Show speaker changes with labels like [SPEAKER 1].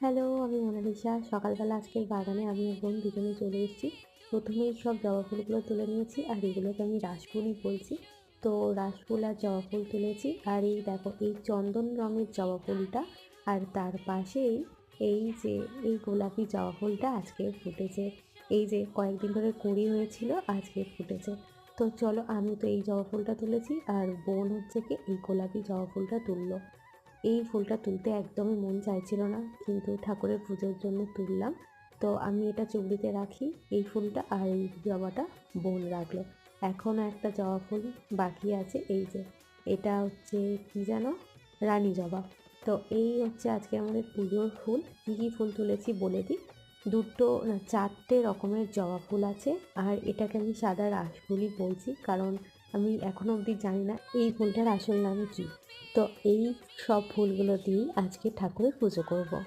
[SPEAKER 1] Hello, আমি Mona Lisa. সকালবেলা আজকের বাগানে আমি আর বোন দুজনে চলে এসেছি। প্রথমেই সব জবা ফুলগুলো তুলে নিয়েছি, আর এগুলোকে আমি রাসফুলই বলছি। তো রাসফুল আর জবা ফুল তুলেছি। আর এই দেখো, এই চন্দন রঙের জবা ফুলটা, আর তার পাশেই এই যে এই গোলাপি জবা ফুলটা আজকে ফুটেছে। এই যে কয়েকদিন ধরে কুঁড়ি হয়েছিল, আজকে ফুটেছে। তো চলো, আমি তো এই জবা ফুলটা তুলেছি, আর বোন হচ্ছে কি এই গোলাপি জবা ফুলটা তুললো। এই ফুলটা তুলতে একদমই মন চাইছিল না, কিন্তু ঠাকুরের পুজোর জন্য তুললাম। তো আমি এটা চুবড়িতে রাখি, এই ফুলটা, আর এই জবাটা বোন রাখলো। এখনও একটা জবা ফুল বাকি আছে, এই যে এটা হচ্ছে কি যেন, রানী জবা। তো এই হচ্ছে আজকে আমাদের পুজোর ফুল। কী কী ফুল তুলেছি বলে দিই। দুটো না, চারটে রকমের জবা ফুল আছে। আর এটাকে আমি সাদা রাসফুলই বলছি, কারণ আমি এখনো অবধি জানি না এই ফুলটার আসল নাম কী। তো এই সব ফুলগুলো দিয়েই আজকে ঠাকুরের পুজো করব।